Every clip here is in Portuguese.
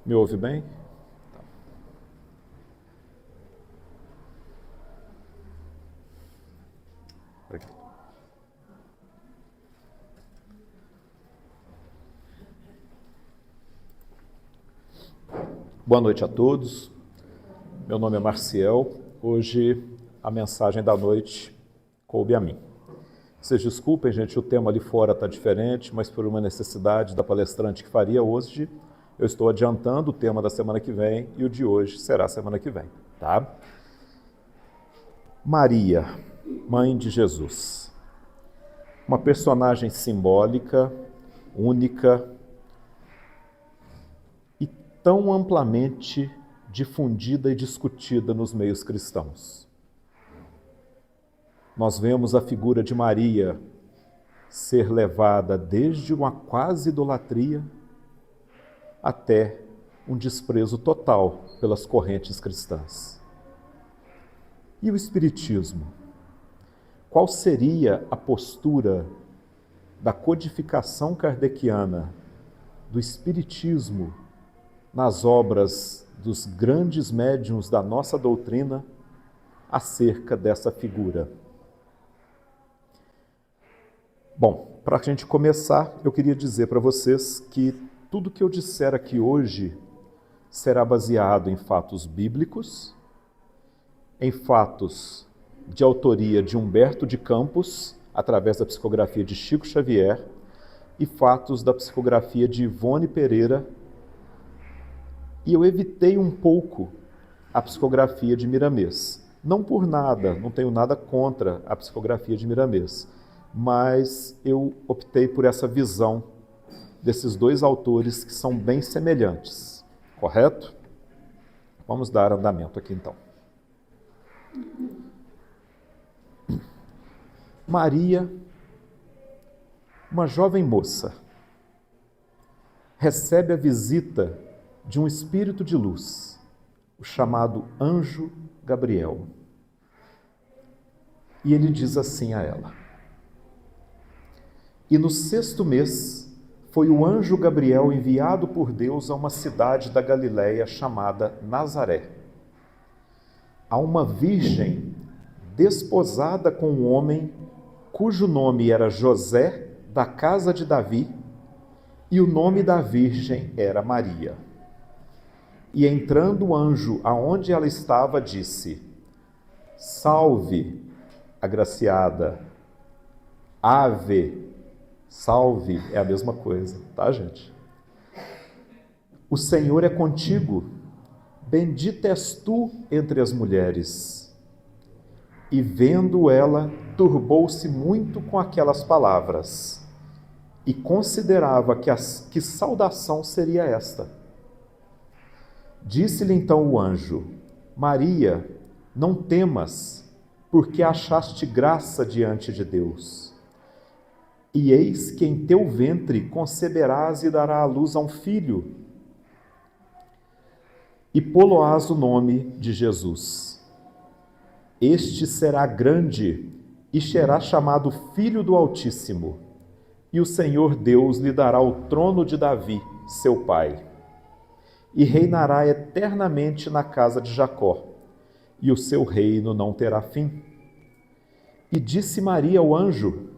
Me ouve bem? Obrigado. Boa noite a todos. Meu nome é Marciel. Hoje a mensagem da noite coube a mim. Vocês desculpem, gente, o tema ali fora está diferente, mas por uma necessidade da palestrante que faria hoje, eu estou adiantando o tema da semana que vem e o de hoje será semana que vem, tá? Maria, mãe de Jesus. Uma personagem simbólica, única e tão amplamente difundida e discutida nos meios cristãos. Nós vemos a figura de Maria ser levada desde uma quase idolatria até um desprezo total pelas correntes cristãs. E o Espiritismo? Qual seria a postura da codificação kardeciana do Espiritismo nas obras dos grandes médiuns da nossa doutrina acerca dessa figura? Bom, para a gente começar, eu queria dizer para vocês que tudo que eu disser aqui hoje será baseado em fatos bíblicos, em fatos de autoria de Humberto de Campos, através da psicografia de Chico Xavier, e fatos da psicografia de Ivone Pereira, e eu evitei um pouco a psicografia de Miramês. Não por nada, não tenho nada contra a psicografia de Miramês, mas eu optei por essa visão desses dois autores que são bem semelhantes, correto? Vamos dar andamento aqui então. Maria, uma jovem moça, recebe a visita de um espírito de luz, o chamado Anjo Gabriel. E ele diz assim a ela: e no 6º mês foi o anjo Gabriel enviado por Deus a uma cidade da Galileia chamada Nazaré, a uma virgem desposada com um homem cujo nome era José, da casa de Davi, e o nome da virgem era Maria. E entrando o anjo aonde ela estava, disse: salve, agraciada, ave, salve, é a mesma coisa, tá, gente? O Senhor é contigo, bendita és tu entre as mulheres. E vendo ela, turbou-se muito com aquelas palavras, e considerava que saudação seria esta. Disse-lhe então o anjo: Maria, não temas, porque achaste graça diante de Deus. E eis que em teu ventre conceberás e darás à luz a um filho, e pô-lo-ás o nome de Jesus. Este será grande e será chamado Filho do Altíssimo, e o Senhor Deus lhe dará o trono de Davi, seu pai, e reinará eternamente na casa de Jacó, e o seu reino não terá fim. E disse Maria ao anjo: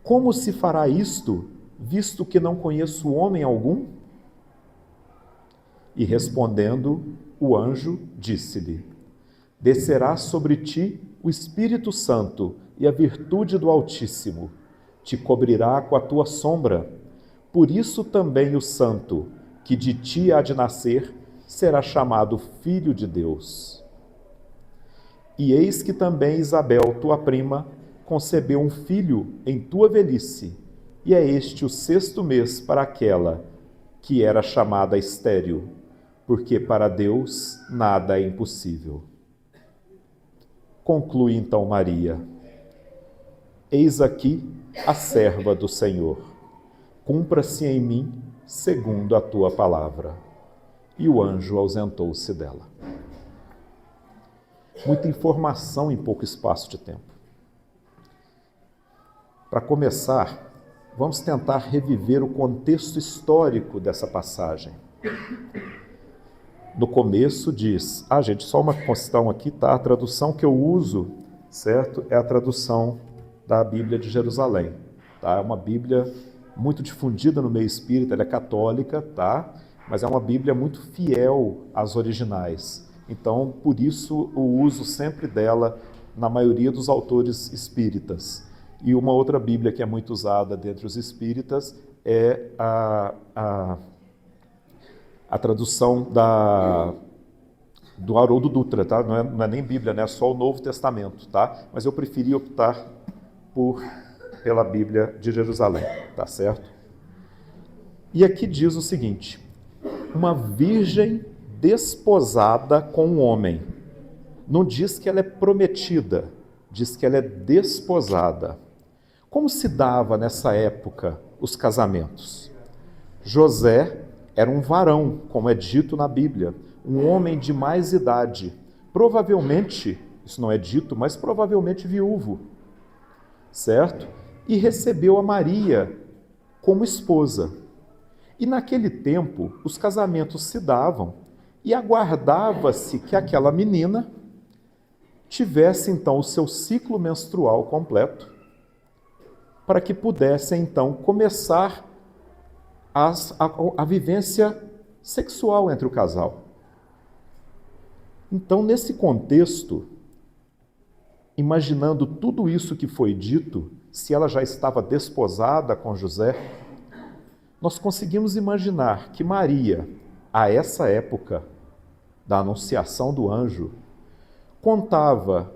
como se fará isto, visto que não conheço homem algum? E respondendo, o anjo disse-lhe: descerá sobre ti o Espírito Santo, e a virtude do Altíssimo te cobrirá com a tua sombra. Por isso também o santo, que de ti há de nascer, será chamado Filho de Deus. E eis que também Isabel, tua prima, concebeu um filho em tua velhice, e é este o 6º mês para aquela que era chamada estéril, porque para Deus nada é impossível. Conclui então Maria: eis aqui a serva do Senhor, cumpra-se em mim segundo a tua palavra. E o anjo ausentou-se dela. Muita informação em pouco espaço de tempo. Para começar, vamos tentar reviver o contexto histórico dessa passagem. No começo diz, gente, só uma questão aqui, tá? A tradução que eu uso, certo? É a tradução da Bíblia de Jerusalém, tá? É uma Bíblia muito difundida no meio espírita, ela é católica, tá? Mas é uma Bíblia muito fiel às originais. Então, por isso, o uso sempre dela na maioria dos autores espíritas. E uma outra Bíblia que é muito usada dentre os espíritas é a tradução do Haroldo Dutra, tá? Não é nem Bíblia, né? É só o Novo Testamento, tá? Mas eu preferi optar pela Bíblia de Jerusalém, tá certo? E aqui diz o seguinte: uma virgem desposada com um homem. Não diz que ela é prometida, diz que ela é desposada. Como se dava nessa época os casamentos? José era um varão, como é dito na Bíblia, um homem de mais idade, provavelmente, isso não é dito, mas provavelmente viúvo, certo? E recebeu a Maria como esposa. E naquele tempo, os casamentos se davam e aguardava-se que aquela menina tivesse então o seu ciclo menstrual completo, para que pudesse então começar a vivência sexual entre o casal. Então, nesse contexto, imaginando tudo isso que foi dito, se ela já estava desposada com José, nós conseguimos imaginar que Maria, a essa época da anunciação do anjo, contava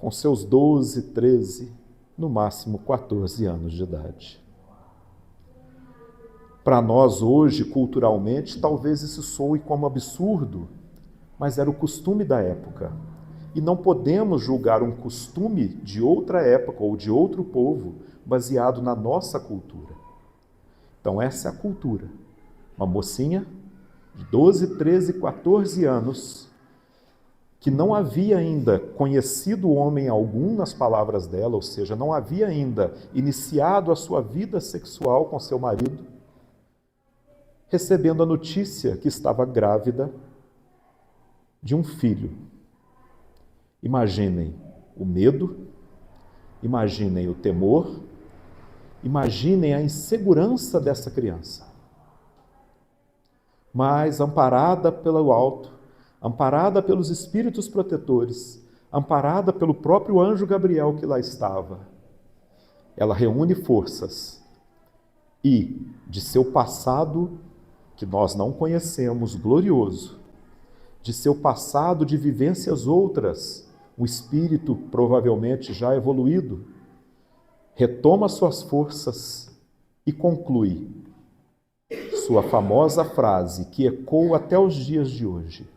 com seus 12, 13, no máximo 14 anos de idade. Para nós hoje, culturalmente, talvez isso soe como absurdo, mas era o costume da época. E não podemos julgar um costume de outra época ou de outro povo baseado na nossa cultura. Então essa é a cultura. Uma mocinha de 12, 13, 14 anos, que não havia ainda conhecido homem algum nas palavras dela, ou seja, não havia ainda iniciado a sua vida sexual com seu marido, recebendo a notícia que estava grávida de um filho. Imaginem o medo, imaginem o temor, imaginem a insegurança dessa criança. Mas, amparada pelo alto, amparada pelos espíritos protetores, amparada pelo próprio anjo Gabriel que lá estava, ela reúne forças e, de seu passado, que nós não conhecemos, glorioso, de seu passado de vivências outras, um espírito provavelmente já evoluído, retoma suas forças e conclui sua famosa frase que ecoa até os dias de hoje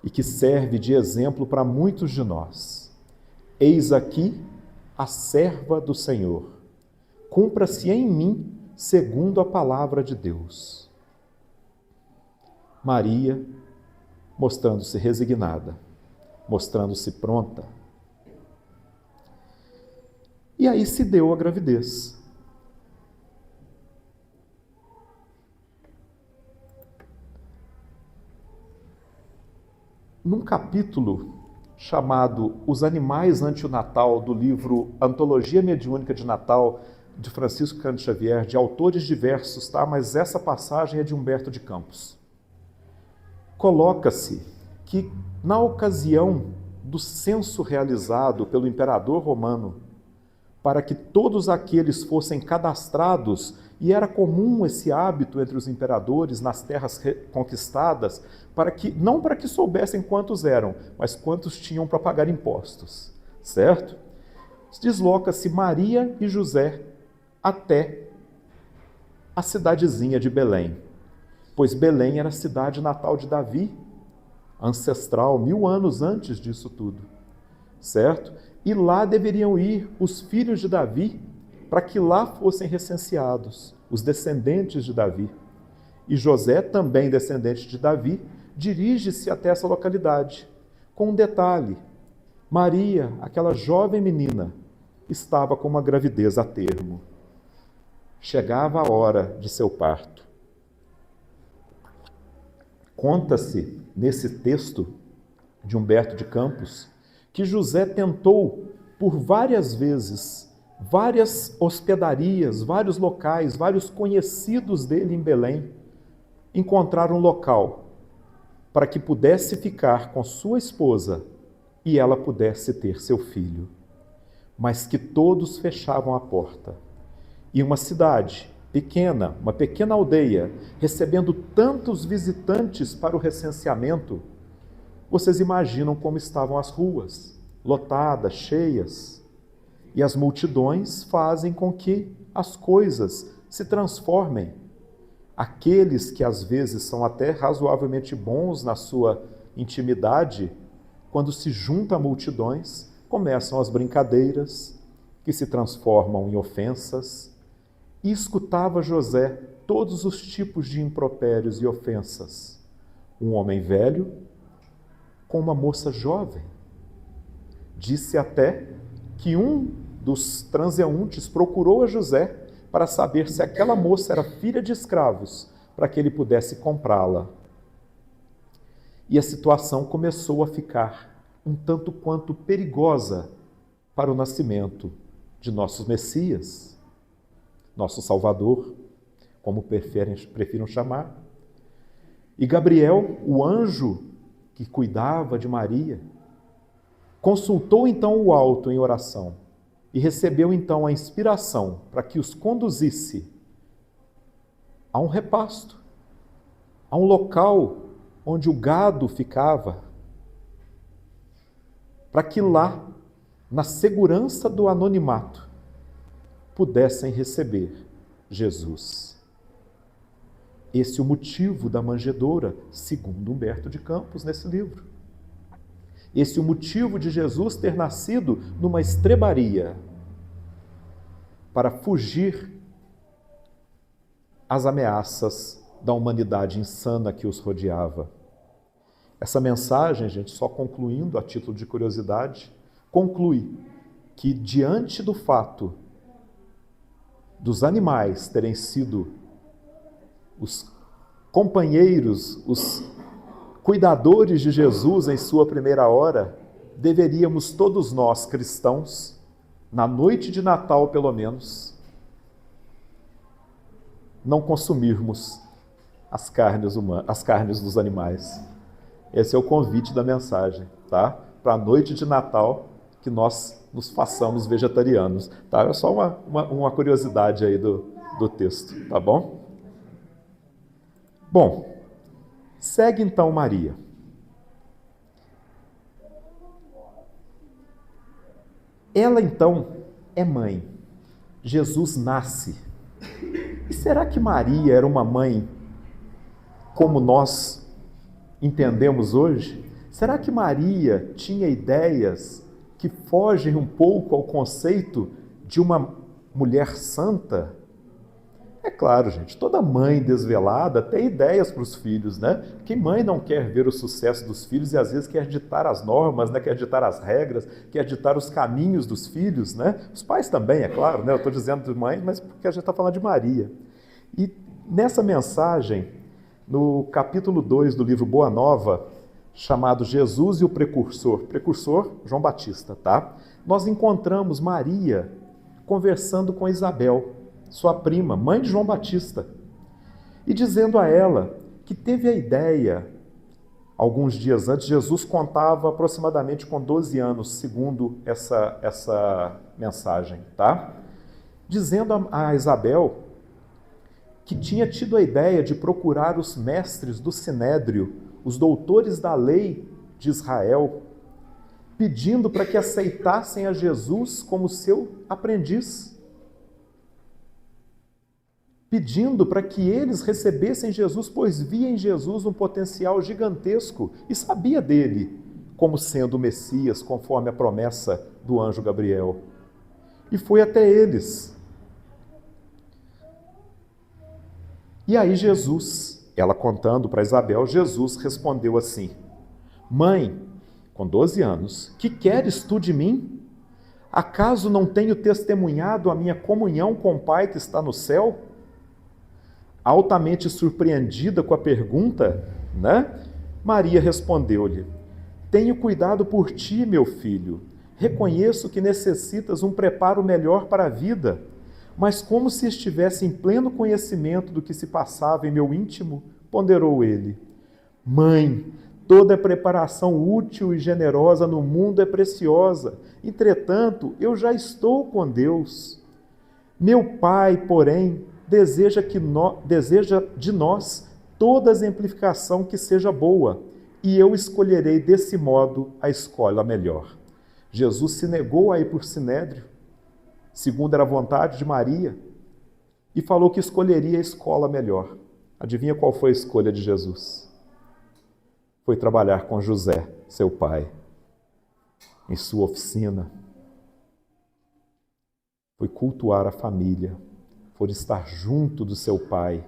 e que serve de exemplo para muitos de nós. Eis aqui a serva do Senhor. Cumpra-se em mim segundo a palavra de Deus. Maria, mostrando-se resignada, mostrando-se pronta. E aí se deu a gravidez. Num capítulo chamado Os Animais ante o Natal, do livro Antologia Mediúnica de Natal, de Francisco Cândido Xavier, de autores diversos, tá? Mas essa passagem é de Humberto de Campos. Coloca-se que, na ocasião do censo realizado pelo imperador romano, para que todos aqueles fossem cadastrados, e era comum esse hábito entre os imperadores nas terras conquistadas, não para que soubessem quantos eram, mas quantos tinham para pagar impostos, certo? Desloca-se Maria e José até a cidadezinha de Belém, pois Belém era a cidade natal de Davi, ancestral, 1000 anos antes disso tudo, certo? E lá deveriam ir os filhos de Davi, para que lá fossem recenseados, os descendentes de Davi. E José, também descendente de Davi, dirige-se até essa localidade, com um detalhe: Maria, aquela jovem menina, estava com uma gravidez a termo. Chegava a hora de seu parto. Conta-se, nesse texto de Humberto de Campos, que José tentou por várias vezes, várias hospedarias, vários locais, vários conhecidos dele em Belém, encontrar um local para que pudesse ficar com sua esposa e ela pudesse ter seu filho. Mas que todos fechavam a porta. E uma cidade pequena, uma pequena aldeia, recebendo tantos visitantes para o recenseamento, vocês imaginam como estavam as ruas, lotadas, cheias. E as multidões fazem com que as coisas se transformem. Aqueles que às vezes são até razoavelmente bons na sua intimidade, quando se juntam a multidões, começam as brincadeiras, que se transformam em ofensas. E escutava José todos os tipos de impropérios e ofensas. Um homem velho com uma moça jovem. Disse até que um dos transeuntes procurou a José para saber se aquela moça era filha de escravos, para que ele pudesse comprá-la. E a situação começou a ficar um tanto quanto perigosa para o nascimento de nosso Messias, nosso Salvador, como prefiram chamar. E Gabriel, o anjo que cuidava de Maria, consultou então o alto em oração e recebeu então a inspiração para que os conduzisse a um repasto, a um local onde o gado ficava, para que lá, na segurança do anonimato, pudessem receber Jesus. Esse é o motivo da manjedoura, segundo Humberto de Campos, nesse livro. Esse é o motivo de Jesus ter nascido numa estrebaria, para fugir às ameaças da humanidade insana que os rodeava. Essa mensagem, gente, só concluindo a título de curiosidade, conclui que diante do fato dos animais terem sido os companheiros, os cuidadores de Jesus em sua primeira hora, deveríamos todos nós, cristãos, na noite de Natal pelo menos, não consumirmos as carnes dos animais. Esse é o convite da mensagem, tá? Para a noite de Natal, que nós nos façamos vegetarianos, tá? É só uma curiosidade aí do texto, tá bom? Bom, segue então Maria. Ela então é mãe. Jesus nasce. E será que Maria era uma mãe como nós entendemos hoje? Será que Maria tinha ideias que fogem um pouco ao conceito de uma mulher santa? É claro, gente, toda mãe desvelada tem ideias para os filhos, né? Que mãe não quer ver o sucesso dos filhos e às vezes quer ditar as normas, né? Quer ditar as regras, quer ditar os caminhos dos filhos, né? Os pais também, é claro, né? Eu estou dizendo de mãe, mas porque a gente está falando de Maria. E nessa mensagem, no capítulo 2 do livro Boa Nova, chamado Jesus e o Precursor, João Batista, tá? Nós encontramos Maria conversando com Isabel, sua prima, mãe de João Batista, e dizendo a ela que teve a ideia, alguns dias antes, Jesus contava aproximadamente com 12 anos, segundo essa mensagem, tá? Dizendo a Isabel que tinha tido a ideia de procurar os mestres do Sinédrio, os doutores da lei de Israel, pedindo para que aceitassem a Jesus como seu aprendiz, pedindo para que eles recebessem Jesus, pois via em Jesus um potencial gigantesco e sabia dele como sendo o Messias, conforme a promessa do anjo Gabriel. E foi até eles. E aí Jesus, ela contando para Isabel, Jesus respondeu assim: Mãe, com 12 anos, que queres tu de mim? Acaso não tenho testemunhado a minha comunhão com o Pai que está no céu? Altamente surpreendida com a pergunta, né? Maria respondeu-lhe: tenho cuidado por ti, meu filho. Reconheço que necessitas um preparo melhor para a vida, mas como se estivesse em pleno conhecimento do que se passava em meu íntimo, ponderou ele: Mãe, toda preparação útil e generosa no mundo é preciosa. Entretanto, eu já estou com Deus. Meu Pai, porém, deseja de nós toda a exemplificação que seja boa, e eu escolherei desse modo a escola melhor. Jesus se negou a ir por Sinédrio, segundo era a vontade de Maria, e falou que escolheria a escola melhor. Adivinha qual foi a escolha de Jesus? Foi trabalhar com José, seu pai, em sua oficina. Foi cultuar a família, foi estar junto do seu pai,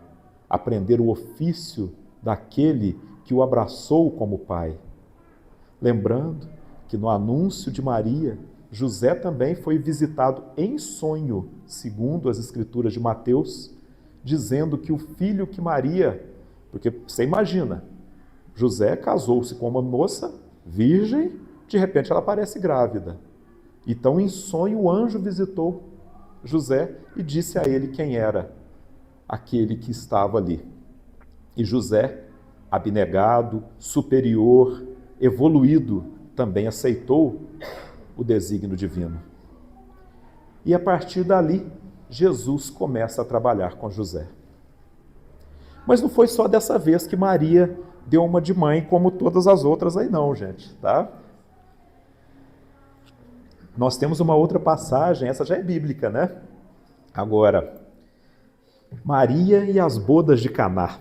aprender o ofício daquele que o abraçou como pai. Lembrando que no anúncio de Maria, José também foi visitado em sonho, segundo as escrituras de Mateus, dizendo que o filho que Maria, porque você imagina, José casou-se com uma moça virgem, de repente ela aparece grávida. Então, em sonho, o anjo visitou José e disse a ele quem era aquele que estava ali. E José, abnegado, superior, evoluído, também aceitou o desígnio divino. E a partir dali, Jesus começa a trabalhar com José. Mas não foi só dessa vez que Maria deu uma de mãe, como todas as outras aí não, gente, tá? Nós temos uma outra passagem, essa já é bíblica, né? Agora, Maria e as bodas de Caná.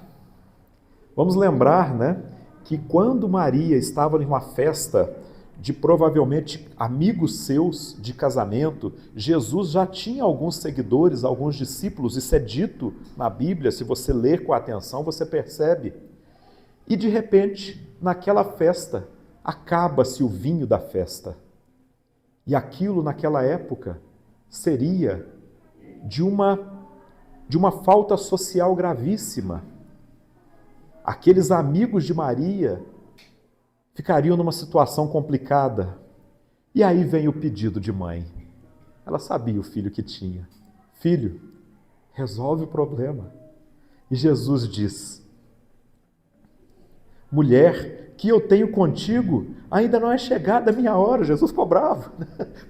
Vamos lembrar, né, que quando Maria estava em uma festa de provavelmente amigos seus de casamento, Jesus já tinha alguns seguidores, alguns discípulos, isso é dito na Bíblia, se você ler com atenção, você percebe. E de repente, naquela festa, acaba-se o vinho da festa. E aquilo, naquela época, seria de uma falta social gravíssima. Aqueles amigos de Maria ficariam numa situação complicada. E aí vem o pedido de mãe. Ela sabia o filho que tinha. Filho, resolve o problema. E Jesus diz: mulher, que eu tenho contigo, ainda não é chegada a minha hora. Jesus ficou bravo.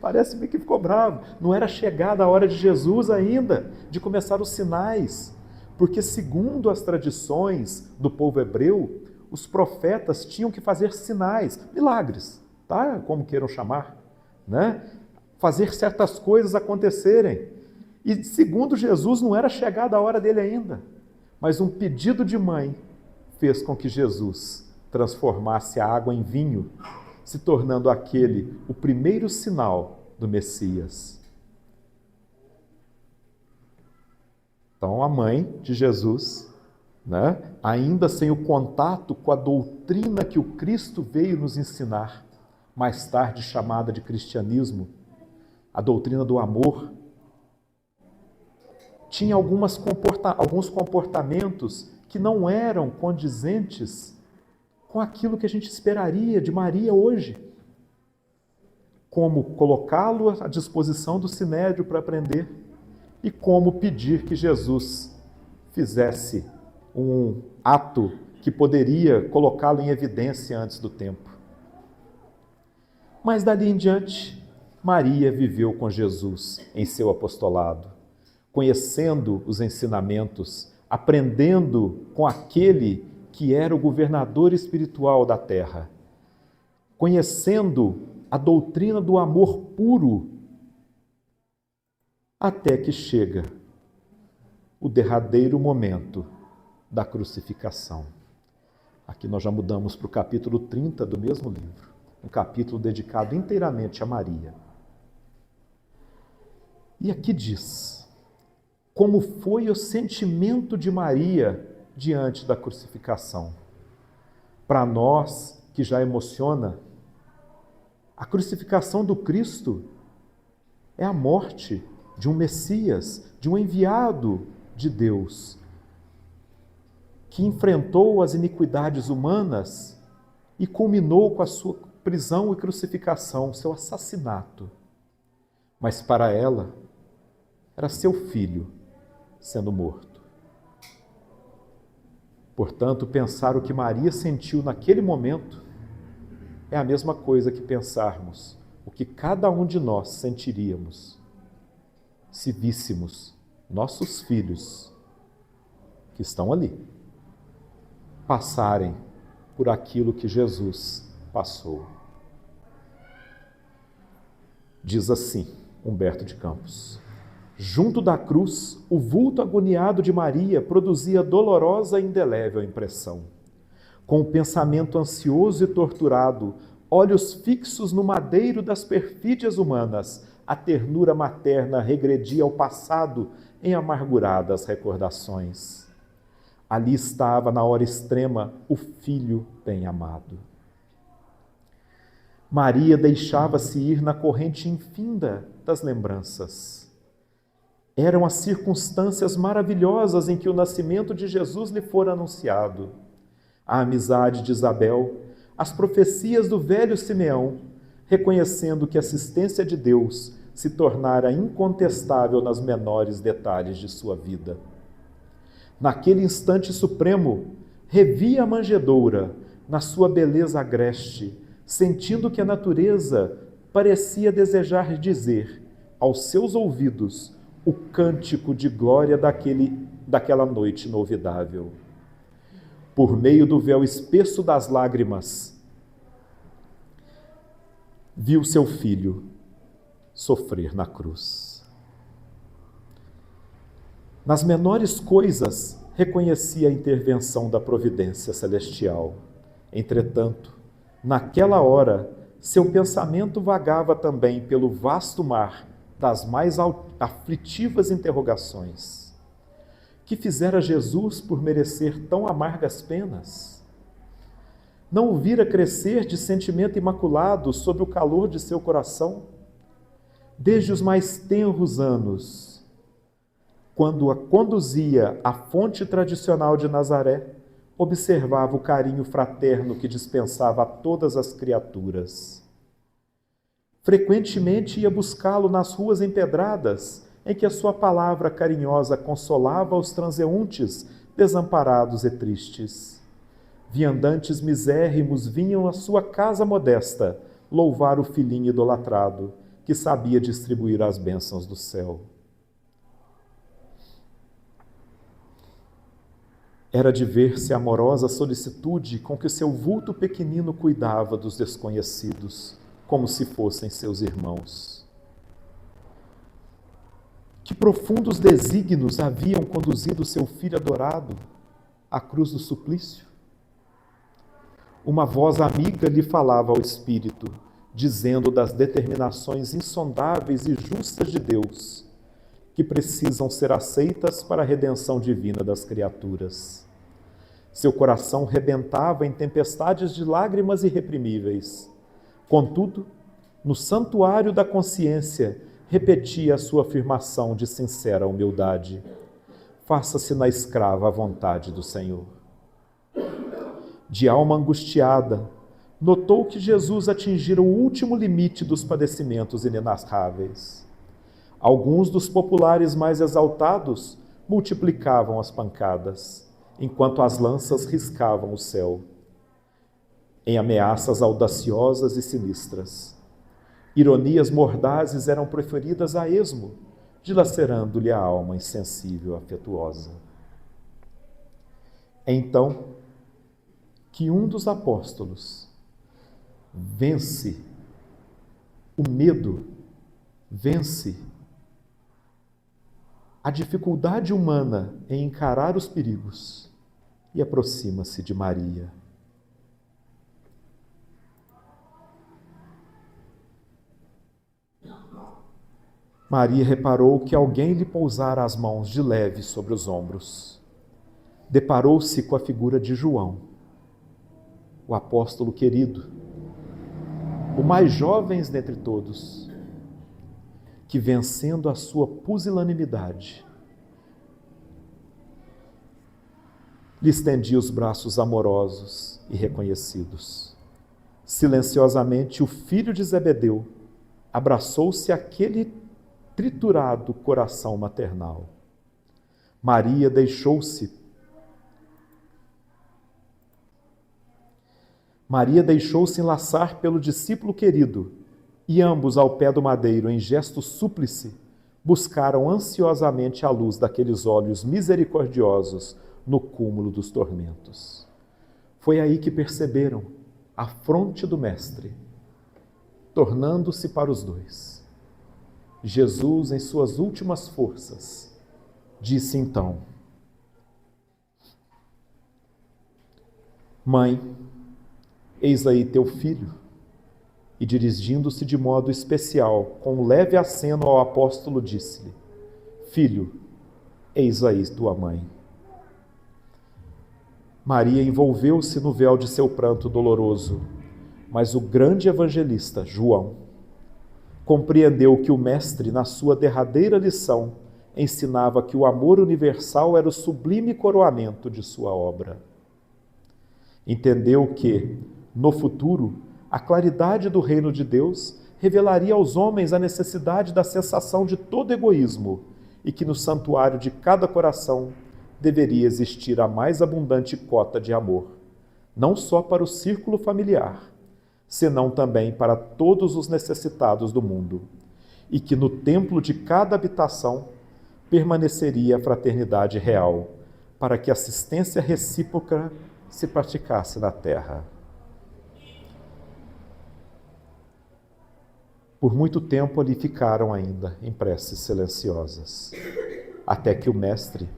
Parece-me que ficou bravo. Não era chegada a hora de Jesus ainda, de começar os sinais. Porque, segundo as tradições do povo hebreu, os profetas tinham que fazer sinais, milagres, tá? Como queiram chamar, né? Fazer certas coisas acontecerem. E, segundo Jesus, não era chegada a hora dele ainda. Mas um pedido de mãe fez com que Jesus transformasse a água em vinho, se tornando aquele o primeiro sinal do Messias. Então, a mãe de Jesus, né, ainda sem o contato com a doutrina que o Cristo veio nos ensinar, mais tarde chamada de cristianismo, a doutrina do amor, tinha alguns comportamentos que não eram condizentes com aquilo que a gente esperaria de Maria hoje. Como colocá-lo à disposição do Sinédrio para aprender e como pedir que Jesus fizesse um ato que poderia colocá-lo em evidência antes do tempo. Mas dali em diante, Maria viveu com Jesus em seu apostolado, conhecendo os ensinamentos, aprendendo com aquele que era o governador espiritual da terra, conhecendo a doutrina do amor puro, até que chega o derradeiro momento da crucificação. Aqui nós já mudamos para o capítulo 30 do mesmo livro, um capítulo dedicado inteiramente a Maria. E aqui diz como foi o sentimento de Maria diante da crucificação. Para nós, que já emociona, a crucificação do Cristo é a morte de um Messias, de um enviado de Deus, que enfrentou as iniquidades humanas e culminou com a sua prisão e crucificação, seu assassinato. Mas para ela, era seu filho sendo morto. Portanto, pensar o que Maria sentiu naquele momento é a mesma coisa que pensarmos o que cada um de nós sentiríamos se víssemos nossos filhos que estão ali passarem por aquilo que Jesus passou. Diz assim Humberto de Campos: junto da cruz, o vulto agoniado de Maria produzia dolorosa e indelével impressão. Com o pensamento ansioso e torturado, olhos fixos no madeiro das perfídias humanas, a ternura materna regredia ao passado em amarguradas recordações. Ali estava, na hora extrema, o filho bem-amado. Maria deixava-se ir na corrente infinda das lembranças. Eram as circunstâncias maravilhosas em que o nascimento de Jesus lhe fora anunciado. A amizade de Isabel, as profecias do velho Simeão, reconhecendo que a assistência de Deus se tornara incontestável nas menores detalhes de sua vida. Naquele instante supremo, revia a manjedoura na sua beleza agreste, sentindo que a natureza parecia desejar dizer aos seus ouvidos o cântico de glória daquela noite inovidável. Por meio do véu espesso das lágrimas, viu seu filho sofrer na cruz. Nas menores coisas, reconhecia a intervenção da providência celestial. Entretanto, naquela hora, seu pensamento vagava também pelo vasto mar das mais aflitivas interrogações. Que fizera Jesus por merecer tão amargas penas? Não o vira crescer de sentimento imaculado sob o calor de seu coração? Desde os mais tenros anos, quando a conduzia à fonte tradicional de Nazaré, observava o carinho fraterno que dispensava a todas as criaturas. Frequentemente ia buscá-lo nas ruas empedradas, em que a sua palavra carinhosa consolava os transeuntes desamparados e tristes. Viandantes misérrimos vinham à sua casa modesta louvar o filhinho idolatrado, que sabia distribuir as bênçãos do céu. Era de ver-se a amorosa solicitude com que seu vulto pequenino cuidava dos desconhecidos, como se fossem seus irmãos. Que profundos desígnios haviam conduzido seu filho adorado à cruz do suplício? Uma voz amiga lhe falava ao espírito, dizendo das determinações insondáveis e justas de Deus, que precisam ser aceitas para a redenção divina das criaturas. Seu coração rebentava em tempestades de lágrimas irreprimíveis. Contudo, no santuário da consciência, repetia a sua afirmação de sincera humildade: faça-se na escrava a vontade do Senhor. De alma angustiada, notou que Jesus atingira o último limite dos padecimentos inenarráveis. Alguns dos populares mais exaltados multiplicavam as pancadas, enquanto as lanças riscavam o céu, em ameaças audaciosas e sinistras. Ironias mordazes eram proferidas a esmo, dilacerando-lhe a alma insensível e afetuosa. Então, que um dos apóstolos vence o medo, vence a dificuldade humana em encarar os perigos e aproxima-se de Maria. Maria reparou que alguém lhe pousara as mãos de leve sobre os ombros. Deparou-se com a figura de João, o apóstolo querido, o mais jovem dentre todos, que, vencendo a sua pusilanimidade, lhe estendia os braços amorosos e reconhecidos. Silenciosamente, o filho de Zebedeu abraçou-se àquele triturado coração maternal. Maria deixou-se enlaçar pelo discípulo querido, e ambos, ao pé do madeiro, em gesto súplice, buscaram ansiosamente a luz daqueles olhos misericordiosos no cúmulo dos tormentos. Foi aí que perceberam a fronte do Mestre, tornando-se para os dois. Jesus, em suas últimas forças, disse então: Mãe, eis aí teu filho. E dirigindo-se de modo especial, com leve aceno ao apóstolo, disse-lhe: Filho, eis aí tua mãe. Maria envolveu-se no véu de seu pranto doloroso, mas o grande evangelista, João, compreendeu que o Mestre, na sua derradeira lição, ensinava que o amor universal era o sublime coroamento de sua obra. Entendeu que, no futuro, a claridade do reino de Deus revelaria aos homens a necessidade da cessação de todo egoísmo e que no santuário de cada coração deveria existir a mais abundante cota de amor, não só para o círculo familiar, senão também para todos os necessitados do mundo, e que no templo de cada habitação permaneceria a fraternidade real, para que a assistência recíproca se praticasse na terra. Por muito tempo ali ficaram ainda em preces silenciosas, até que o Mestre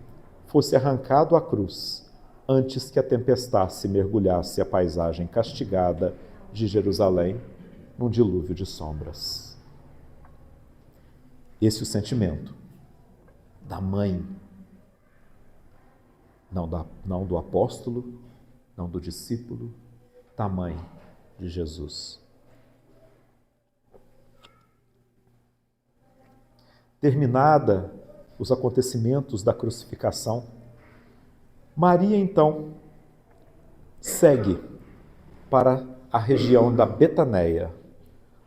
fosse arrancado à cruz, antes que a tempestade mergulhasse a paisagem castigada de Jerusalém num dilúvio de sombras. Esse é o sentimento da mãe, não do apóstolo, não do discípulo, da mãe de Jesus. Terminada os acontecimentos da crucificação, Maria então segue para a região da Betaneia,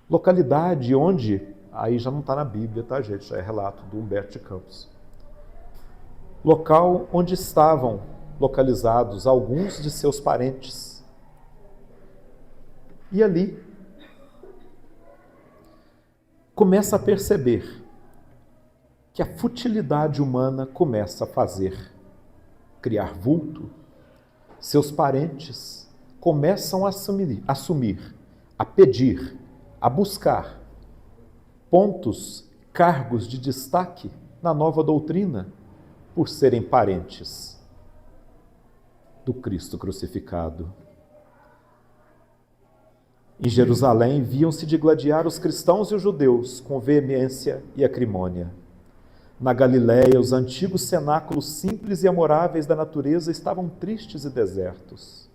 localidade onde, aí já não está na Bíblia, tá gente, já é relato do Humberto de Campos, local onde estavam localizados alguns de seus parentes. E ali começa a perceber que a futilidade humana começa a criar vulto. Seus parentes começam a assumir, a pedir, a buscar pontos, cargos de destaque na nova doutrina, por serem parentes do Cristo crucificado. Em Jerusalém, viam-se digladiar os cristãos e os judeus com veemência e acrimônia. Na Galiléia, os antigos cenáculos simples e amoráveis da natureza estavam tristes e desertos.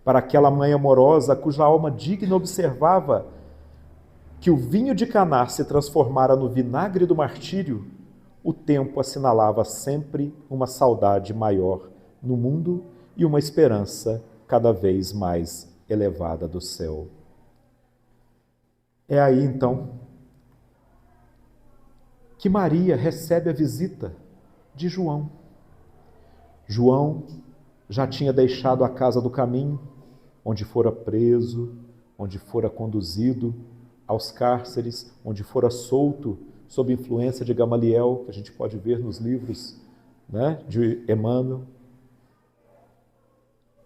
Para aquela mãe amorosa, cuja alma digna observava que o vinho de Caná se transformara no vinagre do martírio, o tempo assinalava sempre uma saudade maior no mundo e uma esperança cada vez mais elevada do céu. É aí, então, que Maria recebe a visita de João. João já tinha deixado a casa do caminho, onde fora preso, onde fora conduzido aos cárceres, onde fora solto sob influência de Gamaliel, que a gente pode ver nos livros, de Emmanuel.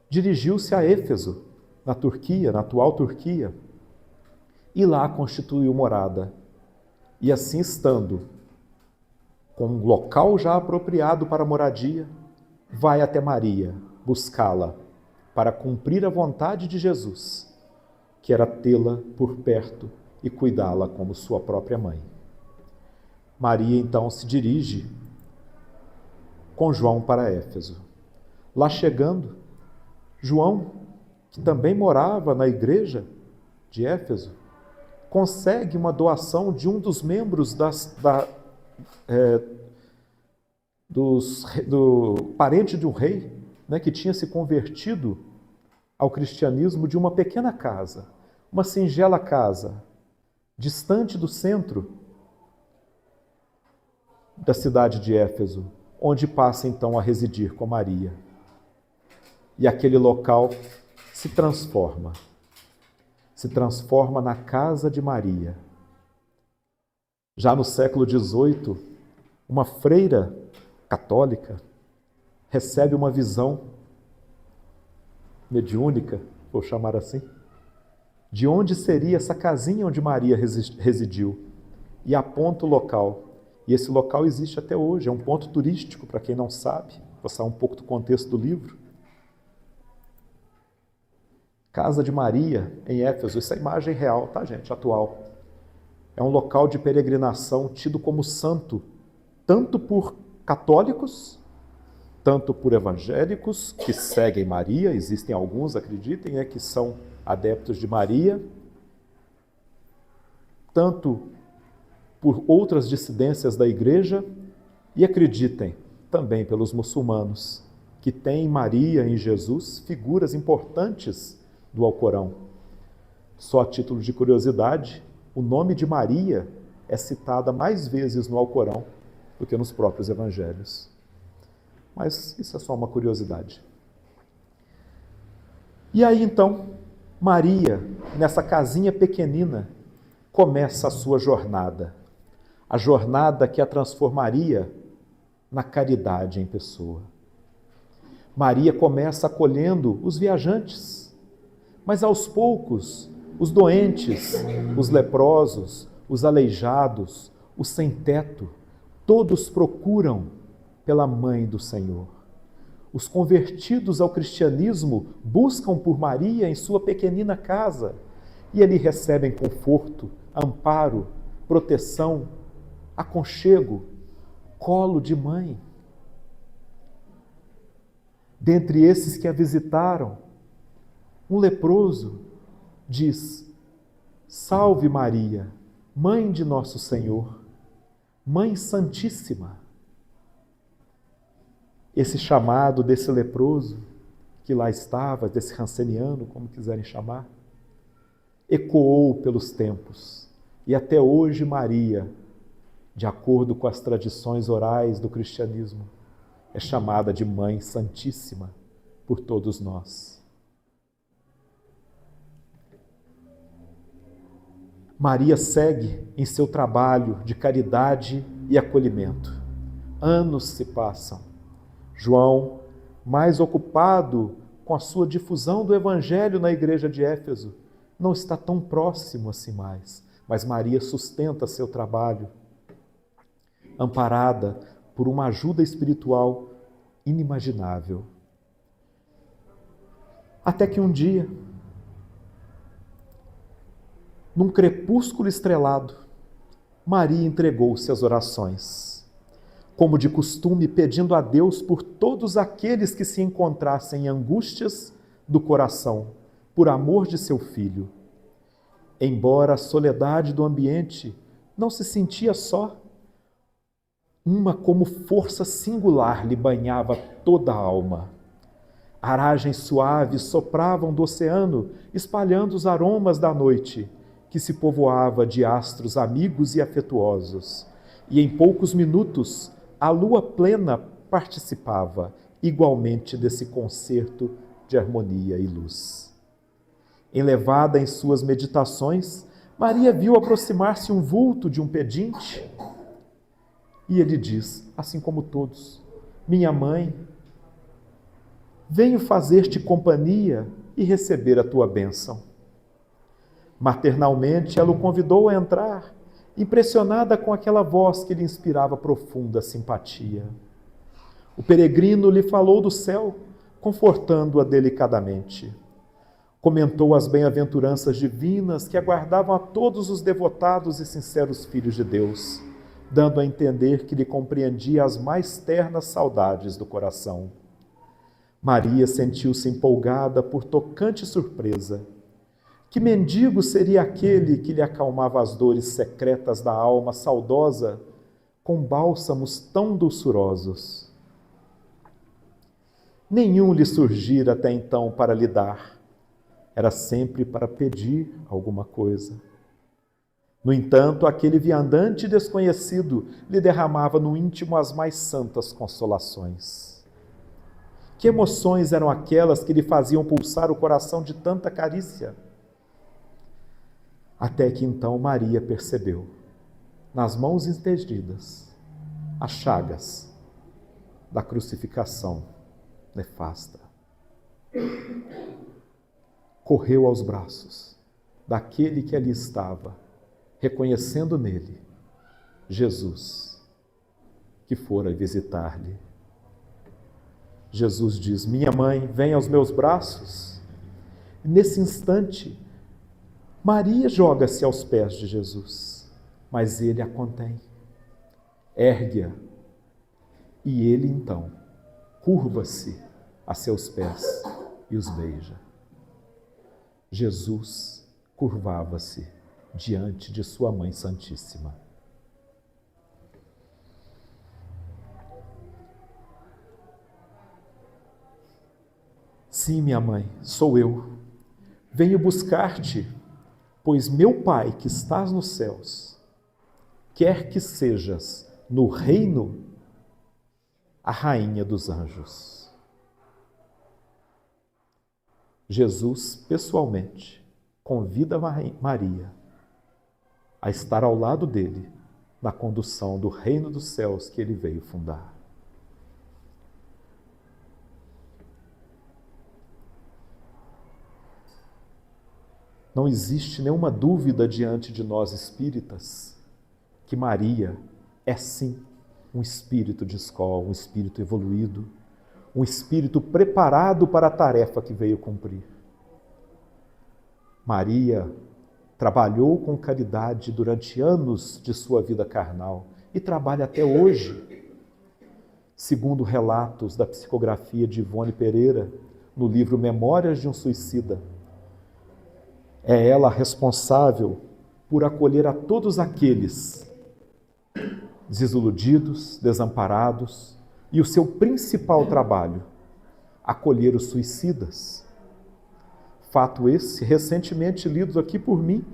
Dirigiu-se a Éfeso, na Turquia, na atual Turquia, e lá constituiu morada. E assim estando, com um local já apropriado para moradia, vai até Maria buscá-la para cumprir a vontade de Jesus, que era tê-la por perto e cuidá-la como sua própria mãe. Maria então se dirige com João para Éfeso. Lá chegando, João, que também morava na igreja de Éfeso, consegue uma doação de um dos membros do parente de um rei, né, que tinha se convertido ao cristianismo de uma pequena casa, uma singela casa, distante do centro da cidade de Éfeso, onde passa então a residir com Maria. E aquele local se transforma na casa de Maria. Já no século XVIII, uma freira católica recebe uma visão mediúnica, vou chamar assim, de onde seria essa casinha onde Maria residiu, e aponta o local. E esse local existe até hoje, é um ponto turístico, para quem não sabe, vou sair um pouco do contexto do livro. Casa de Maria, em Éfeso, essa é a imagem real, tá, gente? Atual. É um local de peregrinação tido como santo, tanto por católicos, tanto por evangélicos que seguem Maria, existem alguns, acreditem, que são adeptos de Maria, tanto por outras dissidências da igreja e acreditem também pelos muçulmanos, que têm em Maria, em Jesus, figuras importantes do Alcorão. Só a título de curiosidade, o nome de Maria é citada mais vezes no Alcorão do que nos próprios evangelhos. Mas isso é só uma curiosidade. E aí então, Maria, nessa casinha pequenina, começa a sua jornada. A jornada que a transformaria na caridade em pessoa. Maria começa acolhendo os viajantes, mas aos poucos, os doentes, os leprosos, os aleijados, os sem-teto, todos procuram pela Mãe do Senhor. Os convertidos ao cristianismo buscam por Maria em sua pequenina casa e ali recebem conforto, amparo, proteção, aconchego, colo de mãe. Dentre esses que a visitaram, um leproso diz: Salve Maria, Mãe de nosso Senhor, Mãe Santíssima. Esse chamado desse leproso que lá estava, desse ranceniano, como quiserem chamar, ecoou pelos tempos. E até hoje Maria, de acordo com as tradições orais do cristianismo, é chamada de Mãe Santíssima por todos nós. Maria segue em seu trabalho de caridade e acolhimento. Anos se passam. João, mais ocupado com a sua difusão do Evangelho na igreja de Éfeso, não está tão próximo assim mais, mas Maria sustenta seu trabalho, amparada por uma ajuda espiritual inimaginável. Até que um dia, num crepúsculo estrelado, Maria entregou-se às orações, como de costume pedindo a Deus por todos aqueles que se encontrassem em angústias do coração, por amor de seu filho. Embora a soledade do ambiente não se sentia só, uma como força singular lhe banhava toda a alma. Aragens suaves sopravam do oceano, espalhando os aromas da noite, que se povoava de astros amigos e afetuosos. E em poucos minutos, a lua plena participava igualmente desse concerto de harmonia e luz. Enlevada em suas meditações, Maria viu aproximar-se um vulto de um pedinte. E ele diz, assim como todos: minha mãe, venho fazer-te companhia e receber a tua bênção. Maternalmente, ela o convidou a entrar, impressionada com aquela voz que lhe inspirava profunda simpatia. O peregrino lhe falou do céu, confortando-a delicadamente. Comentou as bem-aventuranças divinas que aguardavam a todos os devotados e sinceros filhos de Deus, dando a entender que lhe compreendia as mais ternas saudades do coração. Maria sentiu-se empolgada por tocante surpresa. Que mendigo seria aquele que lhe acalmava as dores secretas da alma saudosa com bálsamos tão doçurosos? Nenhum lhe surgira até então para lhe dar. Era sempre para pedir alguma coisa. No entanto, aquele viandante desconhecido lhe derramava no íntimo as mais santas consolações. Que emoções eram aquelas que lhe faziam pulsar o coração de tanta carícia? Até que então Maria percebeu, nas mãos estendidas, as chagas da crucificação nefasta. Correu aos braços daquele que ali estava, reconhecendo nele Jesus, que fora visitar-lhe. Jesus diz: minha mãe, vem aos meus braços. E nesse instante, Maria joga-se aos pés de Jesus, mas ele a contém, ergue-a, e ele então curva-se a seus pés e os beija. Jesus curvava-se diante de sua Mãe Santíssima. Sim, minha mãe, sou eu. Venho buscar-te, pois meu Pai que estás nos céus, quer que sejas no reino a rainha dos anjos. Jesus, pessoalmente, convida Maria a estar ao lado dele na condução do reino dos céus que ele veio fundar. Não existe nenhuma dúvida diante de nós espíritas que Maria é sim um espírito de escola, um espírito evoluído, um espírito preparado para a tarefa que veio cumprir. Maria trabalhou com caridade durante anos de sua vida carnal e trabalha até hoje. Segundo relatos da psicografia de Ivone Pereira, no livro Memórias de um Suicida, é ela responsável por acolher a todos aqueles desiludidos, desamparados, e o seu principal trabalho, acolher os suicidas. Fato esse, recentemente lido aqui por mim,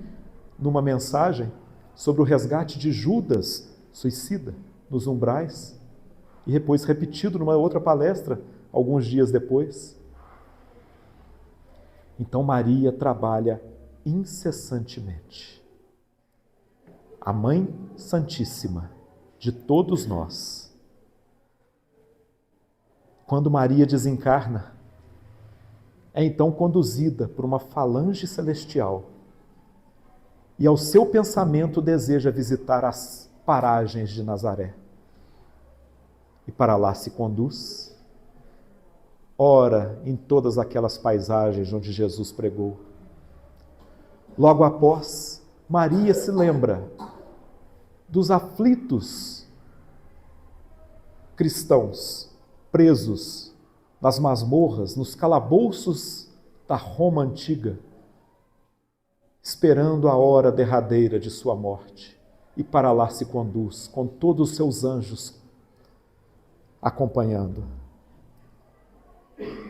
numa mensagem sobre o resgate de Judas, suicida, nos umbrais, e depois repetido numa outra palestra, alguns dias depois. Então Maria trabalha incessantemente. A Mãe Santíssima de todos nós. Quando Maria desencarna, é então conduzida por uma falange celestial e ao seu pensamento deseja visitar as paragens de Nazaré. E para lá se conduz, ora em todas aquelas paisagens onde Jesus pregou. Logo após, Maria se lembra dos aflitos cristãos presos nas masmorras, nos calabouços da Roma antiga, esperando a hora derradeira de sua morte. E para lá se conduz, com todos os seus anjos acompanhando.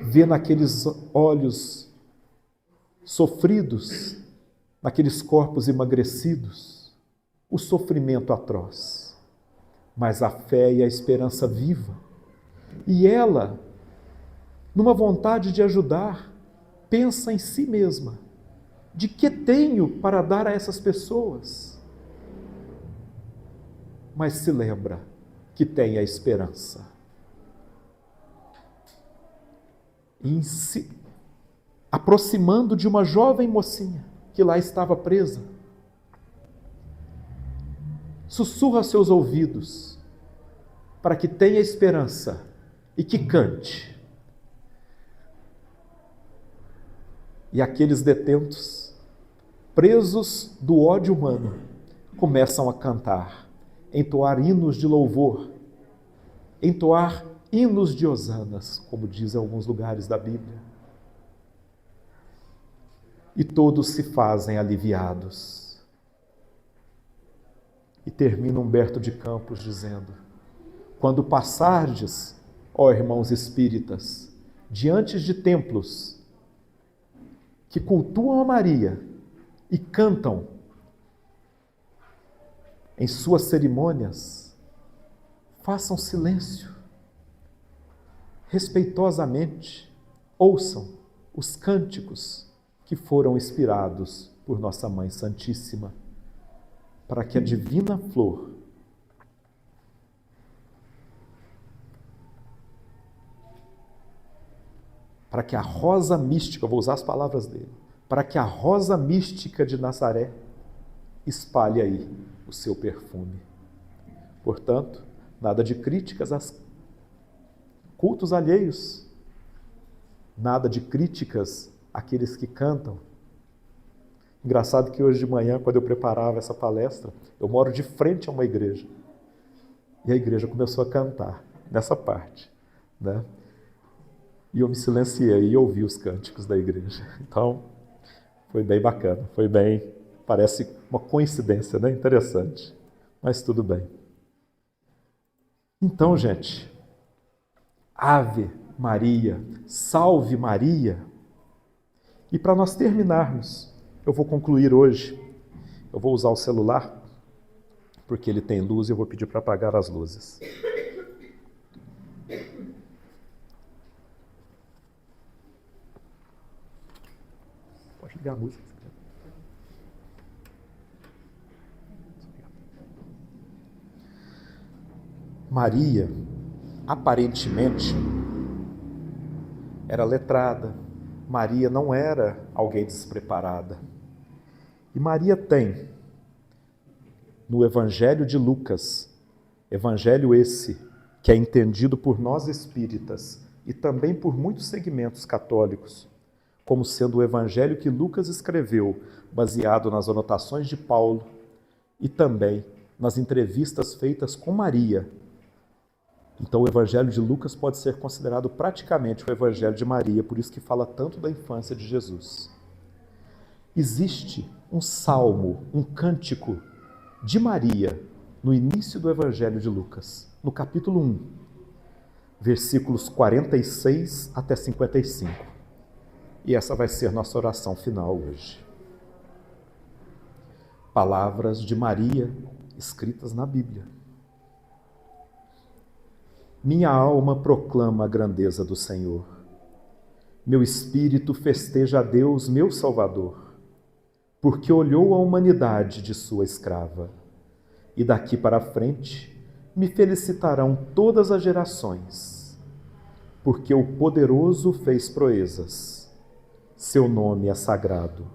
Vê naqueles olhos sofridos, naqueles corpos emagrecidos, o sofrimento atroz, mas a fé e a esperança viva. E ela, numa vontade de ajudar, pensa em si mesma: de que tenho para dar a essas pessoas? Mas se lembra que tem a esperança. E aproximando de uma jovem mocinha que lá estava presa, sussurra aos seus ouvidos para que tenha esperança e que cante. E aqueles detentos, presos do ódio humano, começam a cantar, entoar hinos de louvor, entoar hinos de hosanas, como dizem alguns lugares da Bíblia. E todos se fazem aliviados. E termina Humberto de Campos dizendo: quando passardes, ó irmãos espíritas, diante de templos que cultuam a Maria e cantam em suas cerimônias, façam silêncio, respeitosamente ouçam os cânticos que foram inspirados por nossa Mãe Santíssima, para que a divina flor para que a rosa mística, vou usar as palavras dele, para que a rosa mística de Nazaré espalhe aí o seu perfume. Portanto, nada de críticas aos cultos alheios, nada de críticas àqueles que cantam. Engraçado que hoje de manhã, quando eu preparava essa palestra, eu moro de frente a uma igreja. E a igreja começou a cantar nessa parte, né? E eu me silenciei e ouvi os cânticos da igreja. Então, foi bem bacana, parece uma coincidência, né? Interessante, mas tudo bem. Então, gente, Ave Maria, Salve Maria. E para nós terminarmos, eu vou concluir hoje, eu vou usar o celular, porque ele tem luz e eu vou pedir para apagar as luzes. Pode ligar a música. Maria, aparentemente, era letrada. Maria não era alguém despreparada. E Maria tem, no Evangelho de Lucas, evangelho esse que é entendido por nós espíritas e também por muitos segmentos católicos, como sendo o evangelho que Lucas escreveu, baseado nas anotações de Paulo e também nas entrevistas feitas com Maria. Então o evangelho de Lucas pode ser considerado praticamente o evangelho de Maria, por isso que fala tanto da infância de Jesus. Existe um salmo, um cântico de Maria no início do evangelho de Lucas, no capítulo 1, versículos 46 até 55. E essa vai ser nossa oração final hoje. Palavras de Maria escritas na Bíblia. Minha alma proclama a grandeza do Senhor. Meu espírito festeja a Deus, meu Salvador, porque olhou a humanidade de sua escrava. E daqui para frente me felicitarão todas as gerações, porque o poderoso fez proezas. Seu nome é sagrado.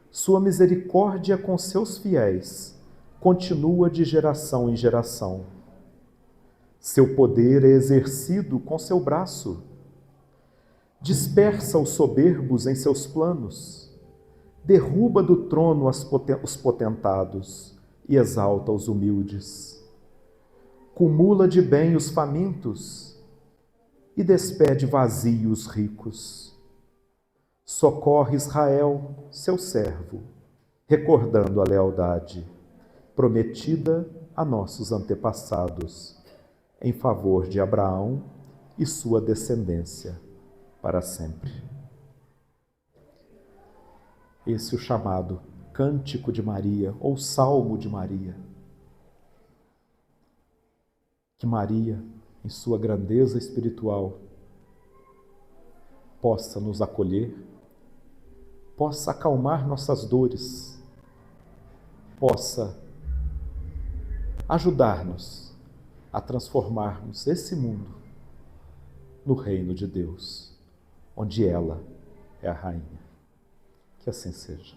Sua misericórdia com seus fiéis continua de geração em geração. Seu poder é exercido com seu braço. Dispersa os soberbos em seus planos. Derruba do trono os potentados e exalta os humildes. Cumula de bem os famintos e despede vazios os ricos. Socorre Israel, seu servo, recordando a lealdade prometida a nossos antepassados, em favor de Abraão e sua descendência para sempre. Esse é o chamado Cântico de Maria ou Salmo de Maria. Que Maria, em sua grandeza espiritual, possa nos acolher, possa acalmar nossas dores, possa ajudar-nos a transformarmos esse mundo no reino de Deus, onde ela é a rainha. Que assim seja.